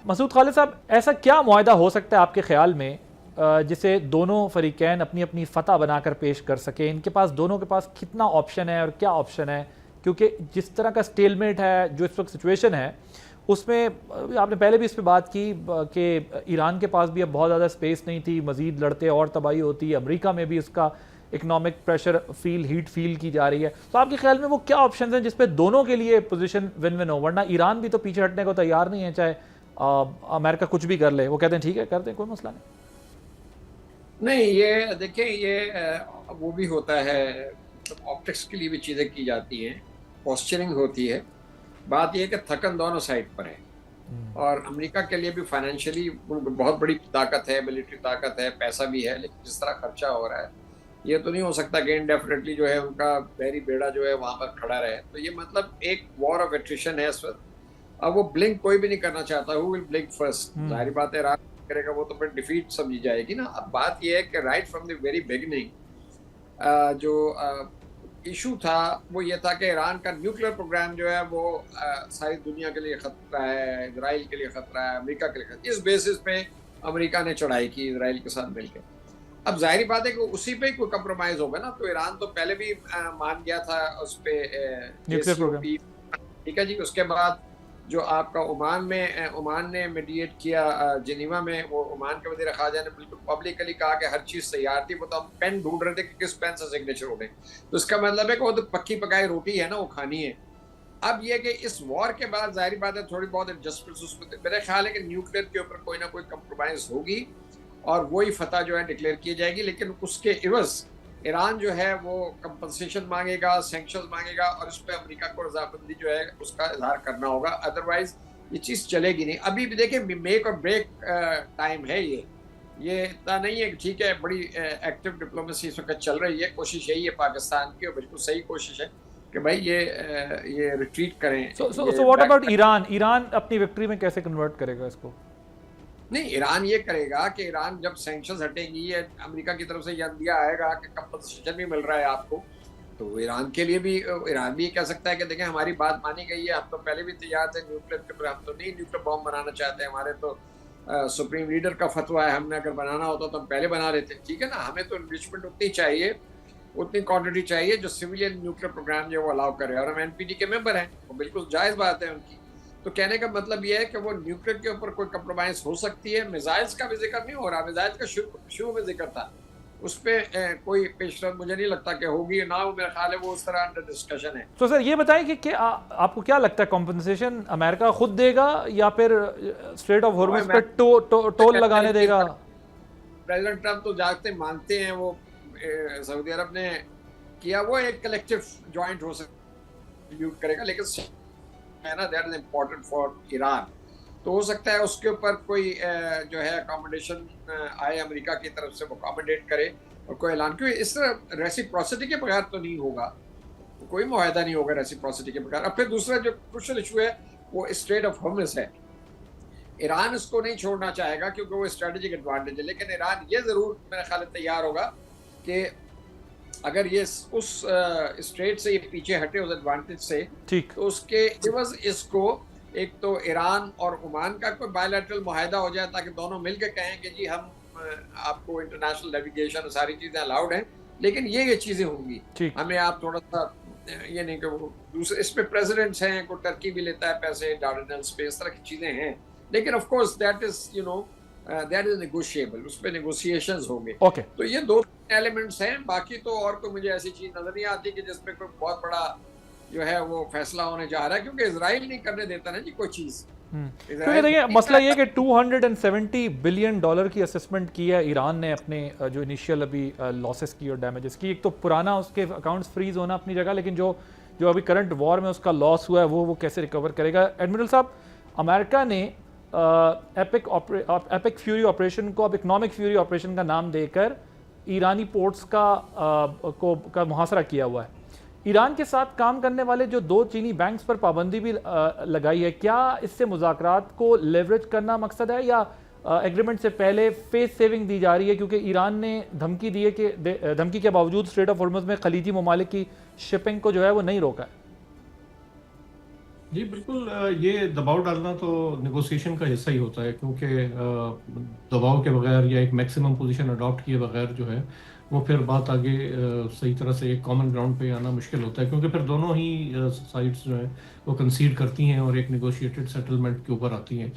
मसूद खालिद साहब, ऐसा क्या मुआहदा हो सकता है आपके ख्याल में जिसे दोनों फरीकैन अपनी अपनी फ़तह बनाकर पेश कर सके? इनके पास, दोनों के पास कितना ऑप्शन है और क्या ऑप्शन है? क्योंकि जिस तरह का स्टेलमेट है, जो इस वक्त सिचुएशन है, उसमें आपने पहले भी इस पर बात की कि ईरान के पास भी अब बहुत ज़्यादा स्पेस नहीं थी, मज़ीद लड़ते और तबाही होती है। अमेरिका में भी उसका इकनॉमिक प्रेशर हीट फील की जा रही है। तो आपके ख्याल में वो क्या ऑप्शन हैं जिस पे दोनों के लिए पोजीशन विन विन हो? वरना ईरान भी तो पीछे हटने को तैयार नहीं है, चाहे अमेरिका कुछ भी कर ले। वो कहते हैं ठीक है, कर दें, कोई मसला नहीं। नहीं, ये देखिए, ये वो भी होता है, मतलब ऑप्टिक्स के लिए भी चीज़ें की जाती हैं, पोस्चरिंग होती है। बात ये है कि थकन दोनों साइड पर है, और अमेरिका के लिए भी फाइनेंशियली बहुत बड़ी ताकत है, मिलिट्री ताकत है, पैसा भी है, लेकिन जिस तरह खर्चा हो रहा है, ये तो नहीं हो सकता कि इंडेफिनेटली जो है उनका बहरी बेड़ा जो है वहां पर खड़ा रहे। तो ये मतलब एक वॉर ऑफ एट्रिशन है इस वक्त। अब वो ब्लिंक कोई भी नहीं करना चाहता, हु विल ब्लिंक फर्स्ट, जाहिर बात है रात करेगा वो तो फिर डिफीट समझी जाएगी ना। अब बात ये है कि right from the very beginning जो इशू था वो ये था कि ईरान का न्यूक्लियर प्रोग्राम जो है वो सारी दुनिया के लिए खतरा है, इसराइल के लिए खतरा है, अमेरिका के लिए खतरा। इस बेसिस पे अमेरिका ने चढ़ाई की इसराइल के साथ मिलकर। अब जाहिर बात है कि उसी पे ही कोई कंप्रोमाइज होगा ना। तो ईरान तो पहले भी मान गया था उस पे न्यूक्लियर प्रोग्राम। JCPOA, ठीक है जी। उसके बाद जो आपका ओमान ने मीडिएट किया जिनीवा में, वो ओमान के वज़ीर ख़ारजा ने बिल्कुल पब्लिकली कहा कि हर चीज़ तैयार थी, वो तो हम पेन ढूंढ रहे थे कि किस पेन से सिग्नेचर उठे। तो इसका मतलब है कि वो तो पक्की पकाई रोटी है ना, वो खानी है। अब ये कि इस वॉर के बाद जाहिर बात है थोड़ी बहुत एडजस्टमेंट्स उसमें, मेरा ख्याल है कि न्यूक्लियर के ऊपर कोई ना कोई कंप्रोमाइज होगी और वही फतह जो है डिक्लेयर की जाएगी। लेकिन उसके इवज ईरान जो है वो कंपनसेशन मांगेगा, सैंक्शंस मांगेगा, और इस पर अमेरिका को रजामंदी जो है उसका इजहार करना होगा। अदरवाइज ये चीज़ चलेगी नहीं। अभी भी देखिए, मेक और ब्रेक टाइम है ये इतना नहीं है कि ठीक है बड़ी एक्टिव डिप्लोमेसी इस वक्त चल रही है। कोशिश यही है पाकिस्तान की, और बिल्कुल सही कोशिश है कि भाई ये रिट्रीट करें। So what about Iran? Iran अपनी विक्ट्री में कैसे कन्वर्ट करेगा इसको? नहीं, ईरान ये करेगा कि ईरान जब सैंक्शंस हटेंगी, ये अमेरिका की तरफ से यह दिया आएगा कि कंपनसेशन भी मिल रहा है आपको, तो ईरान के लिए भी, ईरान भी कह सकता है कि देखें हमारी बात मानी गई है, हम तो पहले भी तैयार थे न्यूक्लियर के ऊपर, हम तो नहीं न्यूक्लियर बॉम्ब बनाना चाहते, हमारे तो सुप्रीम लीडर का फतवा है, हमने अगर बनाना होता तो हम पहले बना लेते। ठीक है ना, हमें तो इन्रिचमेंट उतनी चाहिए, उतनी क्वांटिटी चाहिए जो सिविलियन न्यूक्लियर प्रोग्राम जो वो अलाउ करे, और हम NPT के मेंबर हैं, वो बिल्कुल जायज़ बात है उनकी। तो कहने का मतलब ये है कि वो न्यूक्लियर के ऊपर कोई कंप्रोमाइज हो सकती है। मिसाइल्स का भी जिक्र नहीं हो रहा, मिसाइल्स का शुरू में जिक्र था, उस पर कोई पेशरफ मुझे नहीं लगता कि होगी ना, वो मेरा ख्याल है वो उस तरह अंडर डिस्कशन है। तो सर ये बताएं कि आपको क्या लगता है, कॉम्पनसेशन अमेरिका खुद देगा या फिर स्ट्रेट ऑफ हॉर्मुज पे टोल लगाने देगा? प्रेसिडेंट ट्रंप तो जागते मानते हैं, वो सऊदी अरब ने किया, वो एक कलेक्टिव ज्वाइंट हो सकता करेगा, लेकिन है ना, that is important for Iran. तो हो सकता है उसके ऊपर कोई जो है अकोमोडेशन आए अमेरिका की तरफ से, वो अकोमोडेट करे और कोई ऐलान, क्योंकि इस तरह रेसिप्रोसिटी के बगैर तो नहीं होगा, कोई मुआहदा नहीं होगा रेसिप्रोसिटी के बगैर। अब फिर दूसरा जो क्रूशियल इशू है वो स्ट्रेट ऑफ हॉर्मुज है। ईरान इसको नहीं छोड़ना चाहेगा क्योंकि वो स्ट्रेटेजिक एडवांटेज है, लेकिन ईरान ये जरूर मेरे ख्याल तैयार होगा कि अगर ये उस स्ट्रेट से ये पीछे हटे उस एडवांटेज से, ठीक, तो उसके इवज इसको एक तो ईरान और ओमान का कोई बायलैटरल मुआहदा हो जाए, ताकि दोनों मिलकर कहें कि जी हम आपको इंटरनेशनल नेविगेशन सारी चीज़ें अलाउड हैं, लेकिन ये चीज़ें होंगी, हमें आप थोड़ा सा ये नहीं कि वो दूसरे इस पे प्रेसिडेंट्स हैं, कोई टर्की भी लेता है पैसे, डार्डेनल्स पे, इस तरह की चीज़ें हैं। लेकिन of course that is that is negotiable, उस पर नेगोशिएशंस होंगे। तो ये दो एलिमेंट्स हैं, बाकी तो और कोई मुझे ऐसी चीज नजर नहीं आती कि जिसपे कोई बहुत बड़ा जो है वो फैसला होने जा रहा है, क्योंकि इजराइल नहीं करने देता ना जी कोई चीज। क्योंकि देखिए मसला ये कि $270 बिलियन की असेसमेंट की है ईरान ने अपने जो इनिशियल अभी लॉसेस की और डैमेजेस की। एक तो पुराना उसके अकाउंट्स फ्रीज होना अपनी जगह, लेकिन जो अभी करंट वॉर में उसका लॉस हुआ है वो कैसे रिकवर करेगा? एडमिरल साहब, अमेरिका ने एपिक फ्यूरी ऑपरेशन को अब इकोनॉमिक फ्यूरी ऑपरेशन का नाम देकर ईरानी पोर्ट्स का मुहासरा किया हुआ है। ईरान के साथ काम करने वाले जो 2 चीनी बैंक्स पर पाबंदी भी लगाई है। क्या इससे मुज़ाकरात को लेवरेज करना मकसद है, या एग्रीमेंट से पहले फेस सेविंग दी जा रही है? क्योंकि ईरान ने धमकी दी है कि धमकी के बावजूद स्ट्रेट ऑफ हॉर्मुज में खलीजी ममालिक की शिपिंग को जो है वो नहीं रोका है। जी बिल्कुल, ये दबाव डालना तो नेगोशिएशन का हिस्सा ही होता है, क्योंकि दबाव के बगैर या एक मैक्सिमम पोजीशन अडॉप्ट किए बगैर जो है वो फिर बात आगे सही तरह से एक कॉमन ग्राउंड पे आना मुश्किल होता है, क्योंकि फिर दोनों ही साइड्स जो है वो कंसीड करती हैं और एक नेगोशिएटेड सेटलमेंट के ऊपर आती हैं।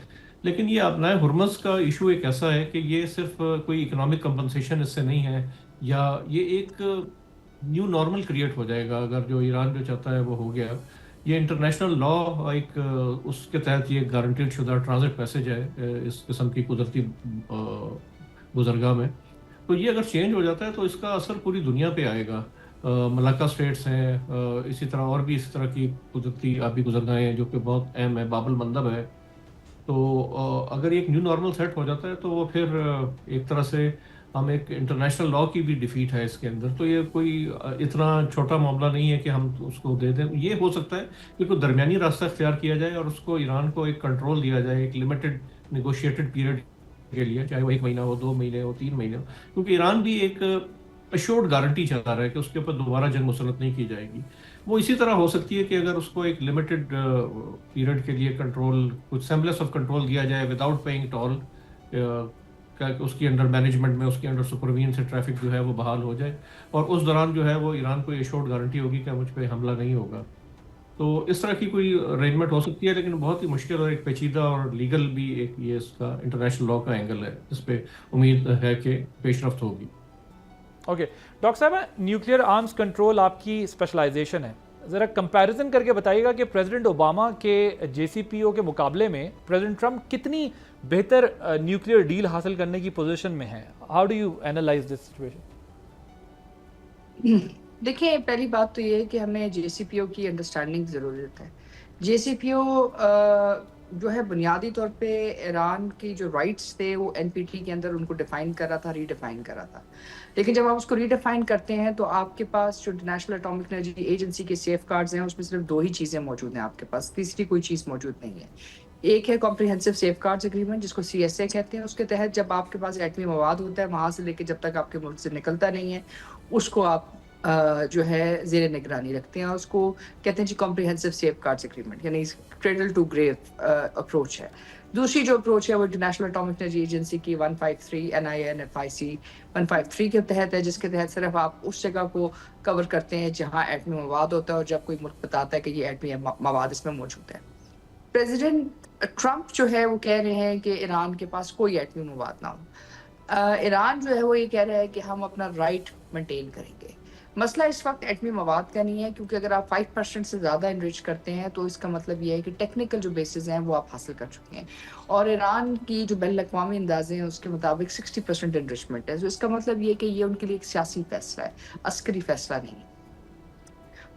लेकिन ये अपना हुर्मुज़ का इशू एक ऐसा है कि ये सिर्फ कोई इकोनॉमिक कंपनसेशन इससे नहीं है, या ये एक न्यू नॉर्मल क्रिएट हो जाएगा अगर जो ईरान जो चाहता है वो हो गया। ये इंटरनेशनल लॉ एक उसके तहत ये गारंटीड शुदा ट्रांजिट पैसेज है इस किस्म की कुदरती गुजरगाह में। तो ये अगर चेंज हो जाता है तो इसका असर पूरी दुनिया पे आएगा। मलाक्का स्टेट्स हैं, इसी तरह और भी इसी तरह की कुदरती आबी गुजरगाहें हैं जो कि बहुत अहम है, बाबल मंदब है। तो अगर एक न्यू नॉर्मल सेट हो जाता है तो वो फिर एक तरह से हम एक इंटरनेशनल लॉ की भी डिफीट है इसके अंदर। तो ये कोई इतना छोटा मामला नहीं है कि हम उसको दे दें। ये हो सकता है कि कोई दरमियानी रास्ता इख्तियार किया जाए और उसको ईरान को एक कंट्रोल दिया जाए एक लिमिटेड निगोशिएटेड पीरियड के लिए, चाहे वो 1 महीना हो, 2 महीने हो, 3 महीने हो, क्योंकि ईरान भी एक अश्योर्ड गारंटी चाह रहा है कि उसके ऊपर दोबारा जंग मुसल्लत नहीं की जाएगी। वो इसी तरह हो सकती है कि अगर उसको एक लिमिटेड पीरियड के लिए कंट्रोल, कुछ सेम्बलेंस ऑफ कंट्रोल दिया जाए विदाउट पेइंग टोल, उसकी अंडर मैनेजमेंट में, उसके अंडर सुपरविजन से ट्रैफिक जो है वो बहाल हो जाए, और उस दौरान जो है वो ईरान को एश्योर्ड गारंटी होगी कि मुझ पर हमला नहीं होगा। तो इस तरह की कोई अरेंजमेंट हो सकती है, लेकिन बहुत ही मुश्किल और एक पेचीदा और लीगल भी एक ये इसका इंटरनेशनल लॉ का एंगल है जिस पे उम्मीद है कि पेशरफ्त होगी। ओके डॉक्टर साहब, न्यूक्लियर आर्म्स कंट्रोल आपकी स्पेशलाइजेशन है, ज़रा कंपैरिजन करके बताइएगा कि प्रेसिडेंट ओबामा के JCPO के मुकाबले में प्रेसिडेंट ट्रंप कितनी बेहतर न्यूक्लियर डील हासिल करने की पोजीशन में है। How do you analyse this situation? देखिए, पहली बात तो ये है कि हमें JCPO की अंडरस्टैंडिंग ज़रूरत है। JCPO जो है बुनियादी तौर पे ईरान की जो राइट्स थे वो NPT के अंदर उनको डिफाइन कर रहा था, रीडिफाइन कर रहा था। लेकिन जब आप उसको रीडिफाइन करते हैं तो आपके पास जो इंटरनेशनल एटॉमिक एनर्जी एजेंसी के सेफगार्ड्स हैं उसमें सिर्फ 2 ही चीज़ें मौजूद हैं आपके पास, तीसरी कोई चीज़ मौजूद नहीं है। एक है कॉम्प्रिहेंसिव सेफगार्ड्स एग्रीमेंट जिसको CSA कहते हैं, उसके तहत जब आपके पास एटमी मवाद होता है वहाँ से लेकर जब तक आपके मुल्क से निकलता नहीं है उसको आप जो है ज़ेरे निगरानी रखते हैं। उसको कहते हैं जी कॉम्प्रिहेंसिव सेफगार्ड्स एग्रीमेंट, यानी क्रेडल टू ग्रेव अप्रोच है। दूसरी जो अप्रोच है वो इंटरनेशनल एटॉमिक एनर्जी एजेंसी की 153 NINFIC 153 के तहत है, जिसके तहत सिर्फ आप उस जगह को कवर करते हैं जहां एटमी मवाद होता है और जब कोई मुल्क बताता है कि ये एटमी मवाद इसमें मौजूद है। प्रेसिडेंट ट्रंप जो है वो कह रहे हैं कि ईरान के पास कोई एटमी मवाद ना हो। ईरान जो है वो ये कह रहा है कि हम अपना राइट मेंटेन करेंगे। मसला इस वक्त एटमी मवाद का नहीं है, क्योंकि अगर आप 5% से ज़्यादा इनरिच करते हैं तो इसका मतलब ये है कि टेक्निकल जो बेसिस हैं वो आप हासिल कर चुके हैं, और ईरान की जो बैनुल अक़वामी अंदाजे हैं उसके मुताबिक 60% इनरिचमेंट है। तो इसका मतलब ये कि ये उनके लिए एक सियासी फैसला है, अस्करी फैसला नहीं है।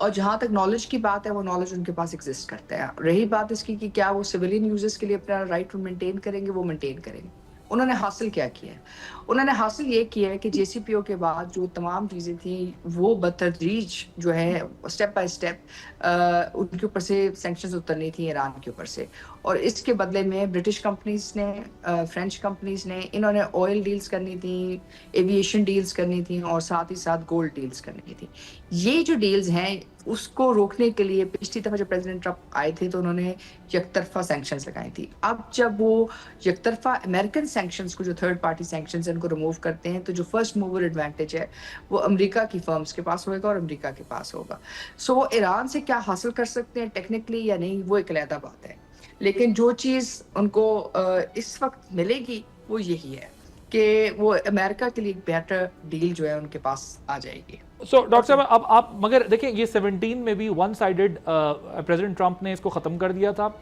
और जहाँ तक नॉलेज की बात है वो नॉलेज उनके पास एग्जिस्ट करता है। रही बात इसकी कि क्या वो सिविलियन यूजर्स के लिए अपना राइट मेंटेन करेंगे, वो मेंटेन करेंगे। उन्होंने हासिल क्या किया है? उन्होंने हासिल ये किया है कि JCPO के बाद जो तमाम चीज़ें थी वो बतदरीज जो है स्टेप बाय स्टेप उनके ऊपर से सैंक्शंस उतरनी थी ईरान के ऊपर से, और इसके बदले में ब्रिटिश कंपनीज ने, फ्रेंच कंपनीज ने, इन्होंने ऑयल डील्स करनी थी, एविएशन डील्स करनी थी और साथ ही साथ गोल्ड डील्स करनी थी। ये जो डील्स हैं उसको रोकने के लिए पिछली दफ़ा जब प्रेसिडेंट ट्रंप आए थे तो उन्होंने यकतरफा सैंक्शंस लगाई थी। अब जब वो यकतरफा अमेरिकन सैंक्शंस को, जो थर्ड पार्टी सैंक्शंस हैं, उनको रिमूव करते हैं तो जो फर्स्ट मूवर एडवांटेज है वो अमेरिका की फर्म्स के पास होगा और अमेरिका के पास होगा। सो वो ईरान से क्या हासिल कर सकते हैं टेक्निकली या नहीं, वो एक अलग बात है। लेकिन जो चीज़ उनको इस वक्त मिलेगी वो यही है कि वो अमेरिका के लिए एक बेहतर डील जो है उनके पास आ जाएगी। सो डॉक्टर साहब, अब आप मगर देखिए ये 17 में भी वन साइडेड प्रेसिडेंट ट्रंप ने इसको ख़त्म कर दिया था।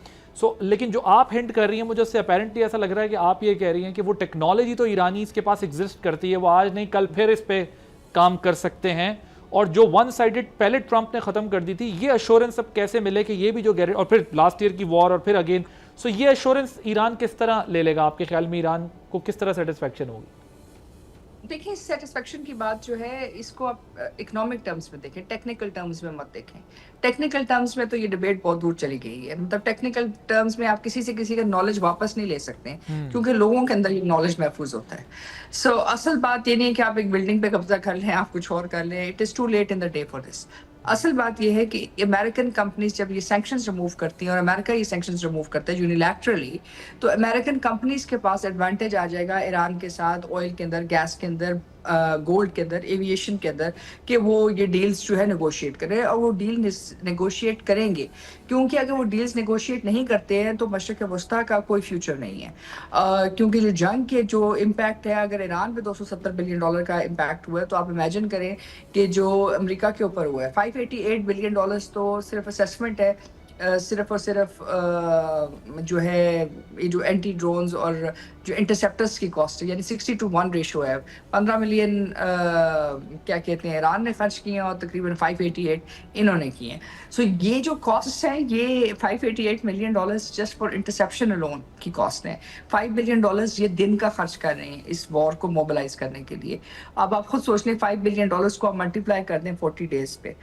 लेकिन जो आप हिंट कर रही हैं मुझे उससे अपेरेंटली ऐसा लग रहा है कि आप ये कह रही हैं कि वो टेक्नोलॉजी तो ईरानीज़ के पास एग्जिस्ट करती है, वो आज नहीं कल फिर इस पे काम कर सकते हैं, और जो वन साइडेड पहले ट्रंप ने ख़त्म कर दी थी ये अश्योरेंस अब कैसे मिले कि ये भी जो और फिर लास्ट ईयर की वॉर और फिर अगेन, सो ये अश्योरेंस ईरान किस तरह ले लेगा? आपके ख्याल में ईरान को किस तरह सेटिस्फेक्शन होगी? देखिए, सेटिस्फेक्शन की बात जो है इसको आप इकोनॉमिक टर्म्स में देखें, टेक्निकल टर्म्स में मत देखें। टेक्निकल टर्म्स में तो ये डिबेट बहुत दूर चली गई है। मतलब टेक्निकल टर्म्स में आप किसी से किसी का नॉलेज वापस नहीं ले सकते हैं, क्योंकि लोगों के अंदर ये नॉलेज महफूज होता है। सो असल बात ये नहीं है कि आप एक बिल्डिंग पे कब्जा कर लें, आप कुछ और कर लें। It is too late in the day for this. असल बात यह है कि अमेरिकन कंपनीज जब ये सैंक्शंस रिमूव करती हैं और अमेरिका ये सैंक्शंस रिमूव करता है यूनिलैटरली, तो अमेरिकन कंपनीज के पास एडवांटेज आ जाएगा ईरान के साथ, ऑयल के अंदर, गैस के अंदर, गोल्ड के अंदर, एविएशन के अंदर, कि वो ये डील्स जो है नेगोशिएट करें, और वो डील नेगोशिएट करेंगे, क्योंकि अगर वो डील्स नेगोशिएट नहीं करते हैं तो मशरक़ वस्ता का कोई फ्यूचर नहीं है। क्योंकि जो जंग के जो इम्पैक्ट है, अगर ईरान पे $270 बिलियन का इम्पैक्ट हुआ है, तो आप इमेजिन करें कि जो अमेरिका के ऊपर हुआ है, $588 बिलियन तो सिर्फ असेसमेंट है, सिर्फ और सिर्फ जो है ये जो एंटी ड्रोन्स और जो इंटरसेप्टर्स की कॉस्ट है, यानी 60:1 रेशो है। 15 मिलियन क्या कहते हैं ईरान ने खर्च किए हैं और तकरीबन 588 इन्होंने किए हैं। सो ये जो कॉस्ट हैं, ये $588 million just for interception alone की कॉस्ट है। $5 बिलियन ये दिन का खर्च कर रहे हैं इस वॉर को मोबिलाइज करने के लिए। अब आप खुद सोच लें, $5 बिलियन को आप मल्टीप्लाई कर दें 40 डेज पे,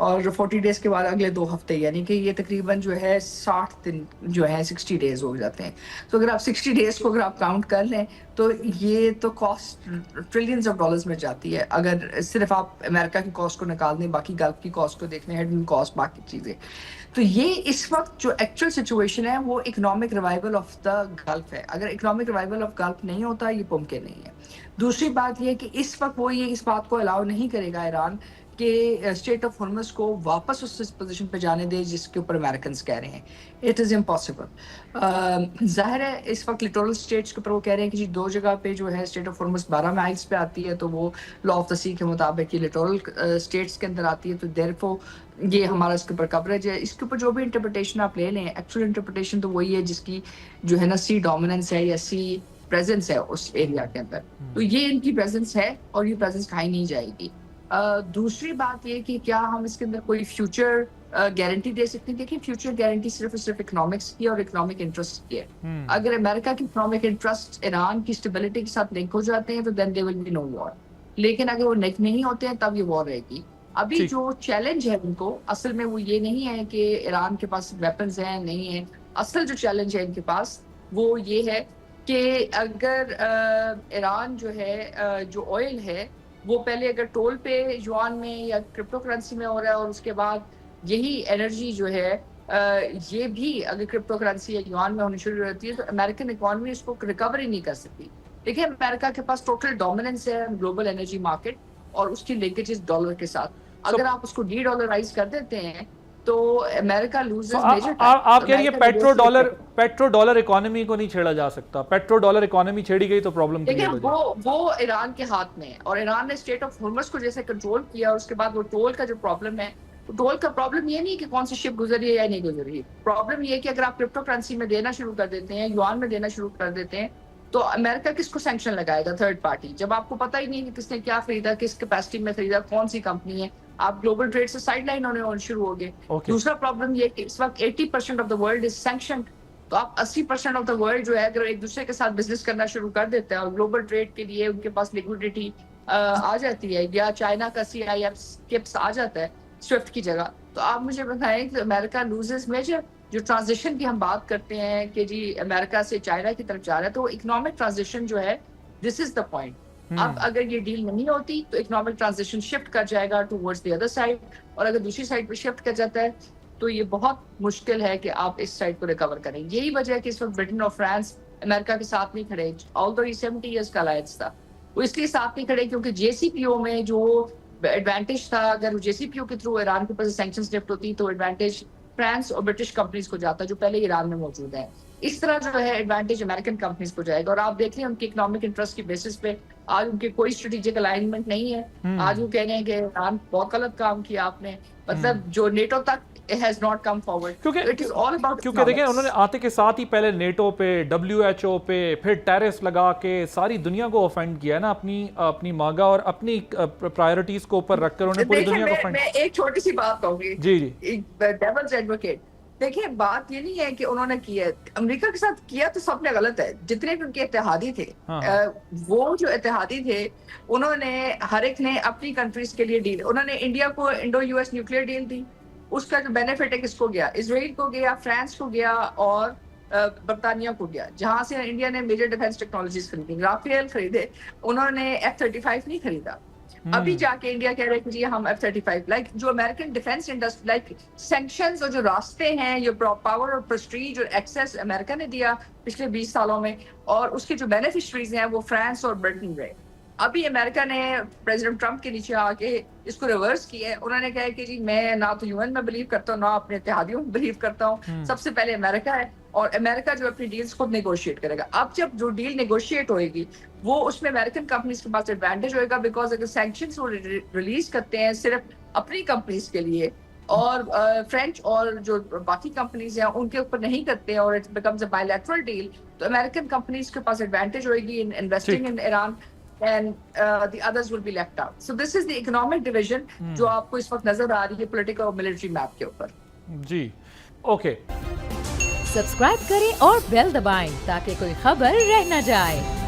और 40 डेज के बाद अगले 2 हफ्ते, यानी कि ये तकरीबन जो है 60 दिन जो है 60 डेज हो जाते हैं। तो अगर आप 60 डेज को अगर आप काउंट कर लें तो ये तो कॉस्ट ट्रिलियंस ऑफ डॉलर्स में जाती है। अगर सिर्फ आप अमेरिका की कॉस्ट को निकाल दें, बाकी गल्फ की कॉस्ट को देख लें, हेडविंड कॉस्ट, बाकी चीज़ें, तो ये इस वक्त जो एक्चुअल सिचुएशन है वो economic revival of the gulf है। अगर इकोनॉमिक रिवाइवल ऑफ गल्फ नहीं होता, ये मुमकिन नहीं है। दूसरी बात ये है कि इस वक्त वो ये इस बात को अलाउ नहीं करेगा ईरान कि स्टेट ऑफ हॉर्मस को वापस उस पोजीशन पे जाने दे जिसके ऊपर अमेरिकन कह रहे हैं। It is impossible. जाहिर है इस वक्त लिटोरल स्टेट्स के ऊपर वो कह रहे हैं कि जी 2 जगह पे जो है स्टेट ऑफ हॉर्मस 12 माइल्स पे आती है, तो वो लॉ ऑफ द सी के मुताबिक ये लिटोरल स्टेट्स के अंदर आती है, तो देयरफॉर ये हमारा इसके ऊपर कवरेज है। इसके ऊपर जो भी इंटरप्रिटेशन आप ले लें, एक्चुअल इंटरप्रिटेशन तो वही है जिसकी जो है ना सी डोमिनेंस है या सी प्रेजेंस है उस एरिया के अंदर। तो ये इनकी प्रेजेंस है और ये प्रेजेंस खाई नहीं जाएगी। दूसरी बात ये कि क्या हम इसके अंदर कोई फ्यूचर गारंटी दे सकते हैं? देखिए, फ्यूचर गारंटी सिर्फ और सिर्फ इकोनॉमिक्स की और इकोनॉमिक इंटरेस्ट की है। अगर अमेरिका की इकोनॉमिक इंटरेस्ट ईरान की स्टेबिलिटी के साथ लिंक हो जाते हैं तो then there will be no war. लेकिन अगर वो लिंक नहीं होते हैं तब ये वॉर रहेगी। अभी जो चैलेंज है उनको, असल में वो ये नहीं है कि ईरान के पास वेपन्स हैं, नहीं है। असल जो चैलेंज है इनके पास वो ये है कि अगर ईरान जो है जो ऑयल है वो पहले अगर टोल पे युआन में या क्रिप्टो करेंसी में हो रहा है, और उसके बाद यही एनर्जी जो है ये भी अगर क्रिप्टो करेंसी या युआन में होनी शुरू हो जाती है, तो अमेरिकन इकोनॉमी इसको रिकवर ही नहीं कर सकती। देखिए, अमेरिका के पास टोटल डोमिनेंस है ग्लोबल एनर्जी मार्केट और उसकी लिंकेजेस डॉलर के साथ। अगर आप उसको डी-डॉलराइज कर देते हैं तो अमेरिका लूजेस मेजर। आप कह रही है पेट्रो डॉलर इकोनॉमी को नहीं छेड़ा जा सकता? पेट्रो डॉलर इकोनॉमी छेड़ी गई तो प्रॉब्लम देखिए, वो ईरान के हाथ में है, और ईरान ने स्टेट ऑफ हॉर्मस को जैसे कंट्रोल किया, और उसके बाद वो टोल का जो प्रॉब्लम है, तो टोल का प्रॉब्लम ये नहीं कि कौन सी शिप गुजरी है या नहीं गुजरी। प्रॉब्लम ये है कि अगर आप क्रिप्टो करेंसी में देना शुरू कर देते हैं, युआन में देना शुरू कर देते हैं, तो अमेरिका किसको सैंक्शन लगाएगा? Third party. जब आपको पता ही नहीं कि किसने क्या खरीदा, किस कैपेसिटी में खरीदा, कौन सी कंपनी है, आप ग्लोबल ट्रेड से साइड लाइन होने शुरू हो गए। दूसरा प्रॉब्लम ये कि इस वक्त 80% of the world is sanctioned. तो आप 80% ऑफ द वर्ल्ड जो है अगर एक दूसरे के साथ बिजनेस करना शुरू कर देते हैं और ग्लोबल ट्रेड के लिए उनके पास लिक्विडिटी आ जाती है, या चाइना का CIF आ जाता है स्विफ्ट की जगह, तो आप मुझे बताएं कि अमेरिका लूजेस मेजर। जो ट्रांजिशन की हम बात करते हैं कि जी अमेरिका से चाइना की तरफ जा रहा है, तो इकोनॉमिक ट्रांजिशन जो है, दिस इज द पॉइंट। अब अगर ये डील नहीं होती तो इकोनॉमिक ट्रांजिशन शिफ्ट कर जाएगा टुवर्ड्स द अदर साइड, और अगर दूसरी साइड पे शिफ्ट कर जाता है तो ये बहुत मुश्किल है कि आप इस साइड को रिकवर करें। यही वजह है कि इस वक्त ब्रिटेन और फ्रांस अमेरिका के साथ नहीं खड़े। ऑल्दो ये 70 इयर्स का अलायंस था, वो इसलिए साथ नहीं खड़े क्योंकि JCPO में जो एडवांटेज था, अगर JCPO के थ्रू ईरान के पास सैंक्शंस लिफ्ट होती तो एडवांटेज फ्रांस और ब्रिटिश कंपनीज को जाता जो पहले ईरान में मौजूद है। इस तरह जो है एडवांटेज अमेरिकन कंपनीज को जाएगा। और आप देख रहे हैं उनके इकोनॉमिक इंटरेस्ट की बेसिस पे आज उनके कोई स्ट्रेटेजिक अलाइनमेंट नहीं है। आज वो कह रहे हैं कि ईरान बहुत गलत काम किया आपने, मतलब जो नेटो तक has not come forward. क्योंकि देखिए, उन्होंने आते के साथ ही पहले नेटो पे, WHO पे, फिर टैरिफ लगा के सारी दुनिया को ऑफेंड किया ना, अपनी मांगा और अपनी प्रायोरिटीज को ऊपर रखकर उन्होंने पूरी दुनिया को ऑफेंड। मैं एक छोटी सी बात कहूंगी, जी डेविल्स एडवोकेट। देखिए, बात ये नहीं है कि उन्होंने किया, अमेरिका के साथ किया तो सबने गलत है। जितने भी उनके इत्तेहादी थे, वो जो इत्तेहादी थे, उन्होंने हर एक ने अपनी कंट्रीज के लिए डील, उन्होंने इंडिया को इंडो-US न्यूक्लियर डील दी, उसका जो बेनिफिट है किसको गया? इजराइल को गया, फ्रांस को गया और बर्तानिया को गया, जहां से इंडिया ने मेजर डिफेंस टेक्नोलॉजीज खरीदी। राफेल खरीदे, उन्होंने F-35 नहीं खरीदा। अभी जाके इंडिया कह रहे हैं कि जी हम F-35 लाइक जो American defence industry like sanctions और जो रास्ते हैं, ये पावर और प्रेस्टीज और एक्सेस अमेरिका ने दिया पिछले 20 सालों में, और उसके जो बेनिफिशरीज हैं वो फ्रांस और ब्रिटेन रहे। अभी अमेरिका ने प्रेसिडेंट ट्रंप के नीचे आके इसको रिवर्स किया है। उन्होंने कहा है कि जी मैं ना तो यूएन में बिलीव करता हूँ, ना अपने इत्तेहादियों में बिलीव करता हूँ। सबसे पहले अमेरिका है, और अमेरिका जो अपनी डील्स खुद नेगोशिएट करेगा। अब जब जो डील नेगोशिएट होएगी वो उसमें अमेरिकन कंपनीज के पास एडवांटेज होएगा, बिकॉज अगर सैंक्शंस वो रिलीज करते हैं सिर्फ अपनी कंपनीज के लिए और फ्रेंच और जो बाकी कंपनीज हैं उनके ऊपर नहीं करते, और it becomes a bilateral deal, तो अमेरिकन कंपनीज के पास एडवांटेज होएगी in investing in Iran, and the others will be left out. So this is the economic division जो आपको इस वक्त नजर आ रही है पॉलिटिकल और मिलिट्री मैप के ऊपर। जी, ओके। सब्सक्राइब करें और बेल दबाएं ताकि कोई खबर रह न जाए।